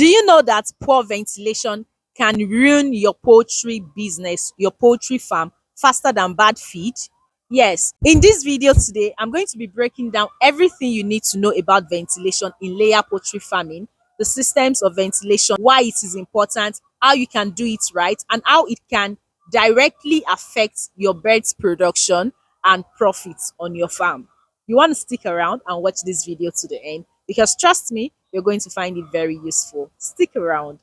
Do you know that poor ventilation can ruin your poultry business, your poultry farm, faster than bad feed? Yes, in this video today, I'm going to be breaking down everything you need to know about ventilation in layer poultry farming, the systems of ventilation, why it is important, how you can do it right, and how it can directly affect your bird's production and profits on your farm. You want to stick around and watch this video to the end because trust me, you're going to find it very useful. Stick around.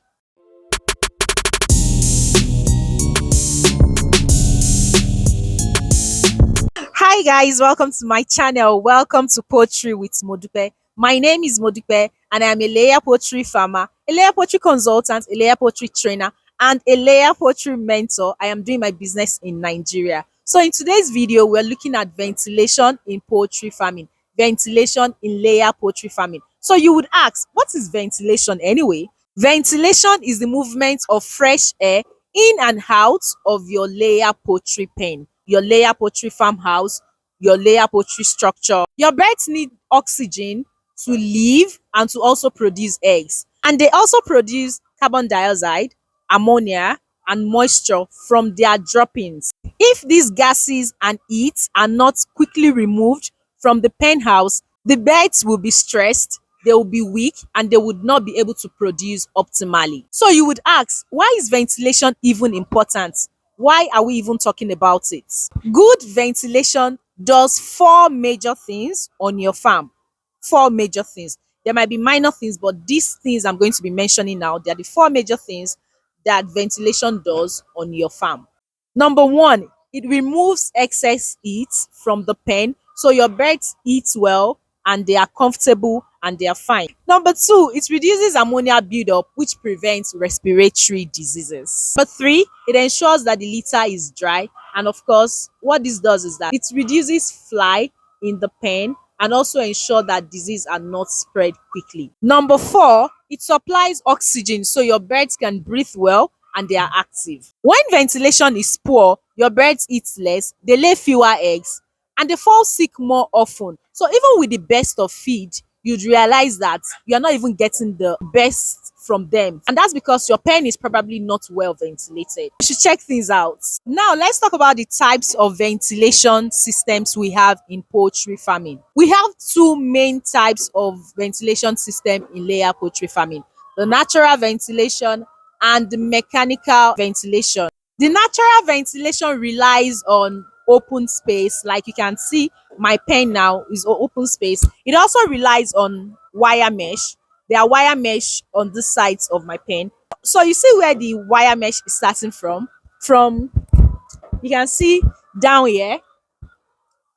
Hi guys, welcome to my channel. Welcome to Poultry with Modupe. My name is Modupe and I am a layer poultry farmer, a layer poultry consultant, a layer poultry trainer, and a layer poultry mentor. I am doing my business in Nigeria. So in today's video, we're looking at ventilation in poultry farming, ventilation in layer poultry farming. So you would ask, what is ventilation anyway? Ventilation is the movement of fresh air in and out of your layer poultry pen, your layer poultry farmhouse, your layer poultry structure. Your birds need oxygen to live and to also produce eggs. And they also produce carbon dioxide, ammonia, and moisture from their droppings. If these gases and heat are not quickly removed from the pen house, the birds will be stressed, they will be weak, and they would not be able to produce optimally. So you would ask, why is ventilation even important? Why are we even talking about it? Good ventilation does four major things on your farm. Four major things. There might be minor things, but these things I'm going to be mentioning now, they are the four major things that ventilation does on your farm. Number one, it removes excess heat from the pen so your birds eat well and they are comfortable and they are fine. Number two, it reduces ammonia buildup, which prevents respiratory diseases. Number three, it ensures that the litter is dry. And of course, what this does is that it reduces fly in the pen and also ensure that disease are not spread quickly. Number four, it supplies oxygen so your birds can breathe well and they are active. When ventilation is poor, your birds eat less, they lay fewer eggs, and they fall sick more often. So even with the best of feed, you'd realize that you're not even getting the best from them. And that's because your pen is probably not well ventilated. You should check things out. Now, let's talk about the types of ventilation systems we have in poultry farming. We have two main types of ventilation system in layer poultry farming: the natural ventilation and the mechanical ventilation. The natural ventilation relies on open space. Like you can see, my pen now is open space. It also relies on wire mesh. There are wire mesh on the sides of my pen. So you see where the wire mesh is starting from. You can see down here,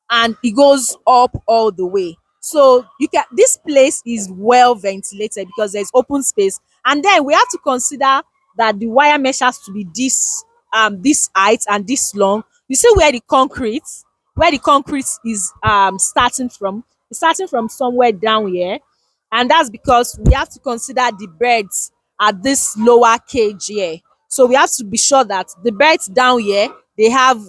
and it goes up all the way. So this place is well ventilated because there's open space. And then we have to consider that the wire mesh has to be this height and this long. You see where the concrete is starting from. It's starting from somewhere down here. And that's because we have to consider the birds at this lower cage here. So we have to be sure that the birds down here, they have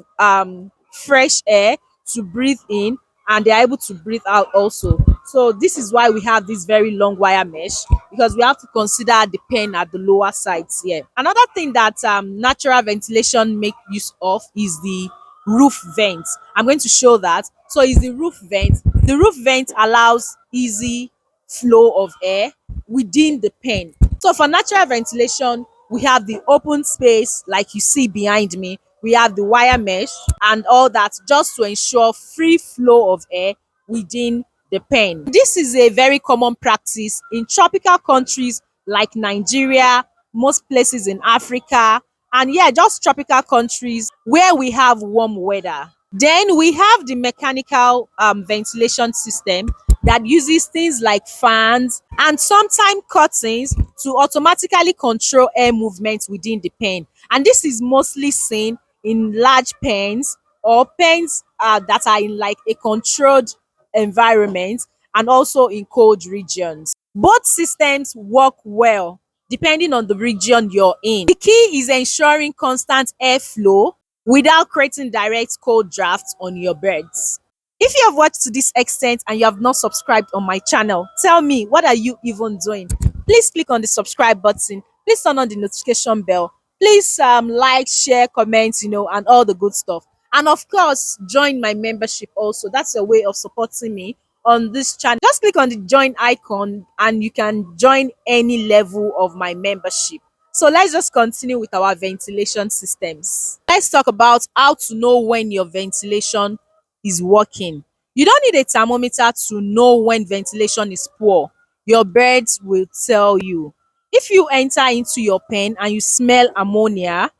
fresh air to breathe in and they're able to breathe out also. So this is why we have this very long wire mesh, because we have to consider the pen at the lower sides here. Another thing that natural ventilation make use of is the roof vent. I'm going to show that. So is the roof vent. The roof vent allows easy flow of air within the pen. So for natural ventilation, we have the open space like you see behind me. We have the wire mesh and all that, just to ensure free flow of air within the pen. This is a very common practice in tropical countries like Nigeria, most places in Africa, and yeah, just tropical countries where we have warm weather. Then we have the mechanical ventilation system that uses things like fans and sometimes curtains to automatically control air movement within the pen. And this is mostly seen in large pens or pens that are in like a controlled environment and also in cold regions. Both systems work well depending on the region you're in. The key is ensuring constant airflow without creating direct cold drafts on your birds. If you have watched to this extent and you have not subscribed on my channel, tell me, what are you even doing? please click on the subscribe button. Please turn on the notification bell. Please like, share, comment, and all the good stuff. And of course, join my membership also. That's a way of supporting me on this channel. Just click on the join icon and you can join any level of my membership. So let's just continue with our ventilation systems. Let's talk about how to know when your ventilation is working. You don't need a thermometer to know when ventilation is poor. Your birds will tell you. If you enter into your pen and you smell ammonia,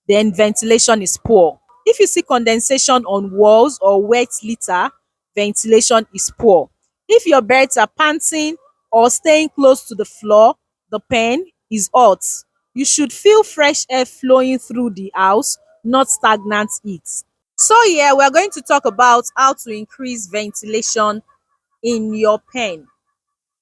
then ventilation is poor. If you see condensation on walls or wet litter, ventilation is poor. If your birds are panting or staying close to the floor, the pen is hot. You should feel fresh air flowing through the house, not stagnant heat. So yeah, we're going to talk about how to increase ventilation in your pen.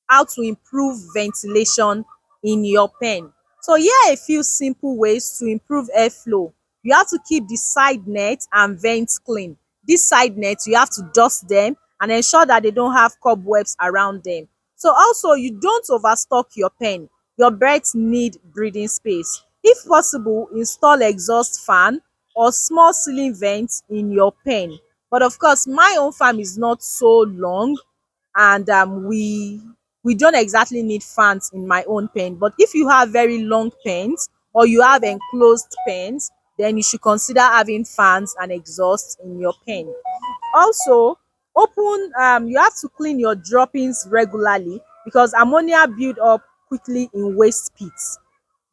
How to improve ventilation in your pen. So here are a few simple ways to improve airflow. You have to keep the side net and vents clean. These side nets, you have to dust them and ensure that they don't have cobwebs around them. So also, you don't overstock your pen. Your birds need breathing space. If possible, install exhaust fan or small ceiling vents in your pen. But of course, my own farm is not so long, and we don't exactly need fans in my own pen. But if you have very long pens or you have enclosed pens, then you should consider having fans and exhaust in your pen. Also, you have to clean your droppings regularly because ammonia build up quickly in waste pits.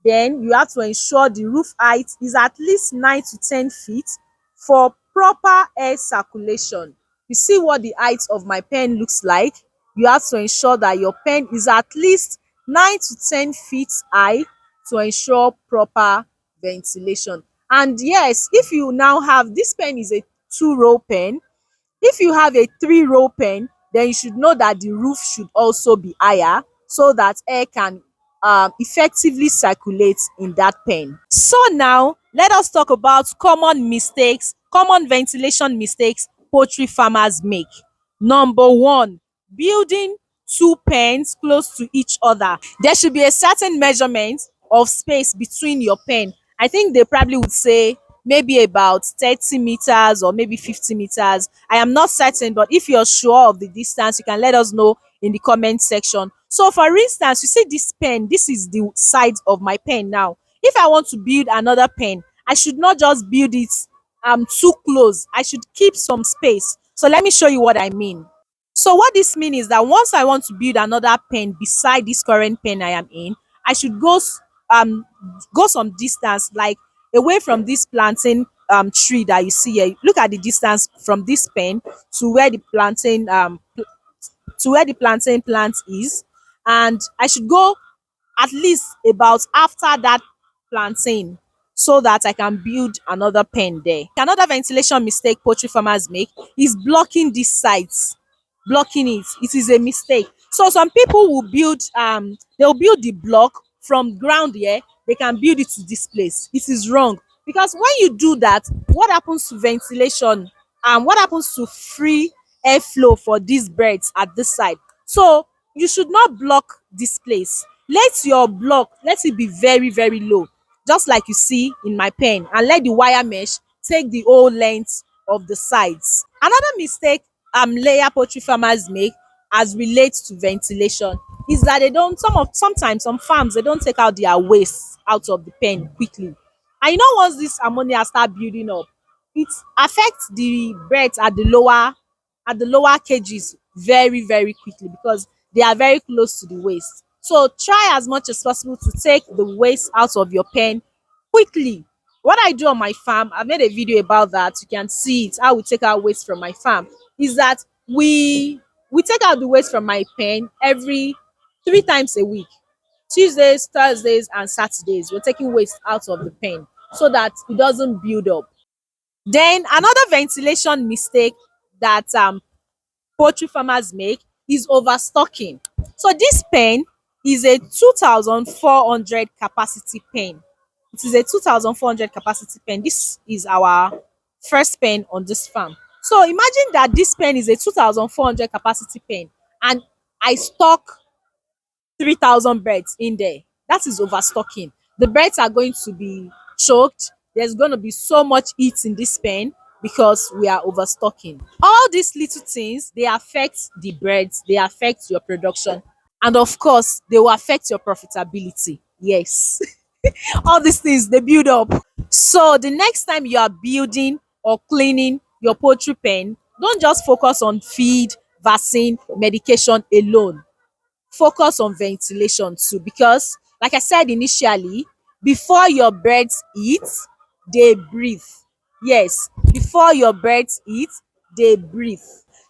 Then you have to ensure the roof height is at least 9 to 10 feet for proper air circulation. You see what the height of my pen looks like. You have to ensure that your pen is at least 9 to 10 feet high to ensure proper ventilation. And yes, if you now have this pen is a two-row pen. If you have a three-row pen, then you should know that the roof should also be higher so that air can effectively circulate in that pen. So now let us talk about common ventilation mistakes poultry farmers make. Number one, building two pens close to each other. There should be a certain measurement of space between your pen. I think they probably would say maybe about 30 meters or maybe 50 meters. I am not certain, but if you're sure of the distance, you can let us know in the comment section. So for instance, you see this pen, this is the side of my pen now. If I want to build another pen, I should not just build it too close. I should keep some space. So let me show you what I mean. So what this means is that once I want to build another pen beside this current pen I am in, I should um go some distance, like away from this plantain tree that you see here. Look at the distance from this pen to where the plantain plant is, and I should go at least about after that plantain so that I can build another pen there. Another ventilation mistake poultry farmers make is blocking these sites. Blocking it, it is a mistake. So some people will build they'll build the block from ground here, they can build it to this place. It is wrong, because when you do that, what happens to ventilation, what happens to free airflow for these birds at this side? So you should not block this place. Let your block, let it be very very low, just like you see in my pen, and let the wire mesh take the whole length of the sides. Another mistake layer poultry farmers make as relates to ventilation is that they don't sometimes some farms, they don't take out their waste out of the pen quickly. And once this ammonia start building up, it affects the birds at the lower cages very very quickly, because they are very close to the waste. So try as much as possible to take the waste out of your pen quickly. What I do on my farm, I made a video about that. You can see it, how we take out waste from my farm. Is that we take out the waste from my pen every 3 times a week. Tuesdays, Thursdays, and Saturdays. We're taking waste out of the pen so that it doesn't build up. Then another ventilation mistake that poultry farmers make is overstocking. So this pen is a 2,400 capacity pen. It is a 2,400 capacity pen. This is our first pen on this farm. So imagine that this pen is a 2,400 capacity pen, and I stock 3,000 birds in there. That is overstocking. The birds are going to be choked. There's going to be so much heat in this pen because we are overstocking. All these little things, they affect the birds, they affect your production, and of course, they will affect your profitability. Yes. All these things, they build up. So the next time you are building or cleaning your poultry pen, don't just focus on feed, vaccine, medication alone. Focus on ventilation too, because like I said initially, before your birds eat, they breathe. Yes, before your birds eat, they breathe.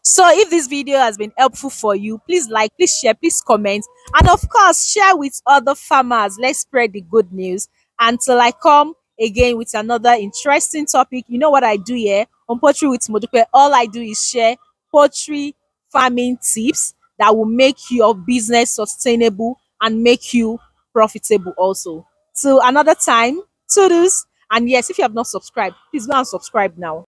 So if this video has been helpful for you, please like, please share, please comment, and of course share with other farmers. Let's spread the good news. Until I come again with another interesting topic, you know what I do here on Poultry with Modupe. All I do is share poultry farming tips that will make your business sustainable and make you profitable also. Till another time, toodles. And yes, if you have not subscribed, please go and subscribe now.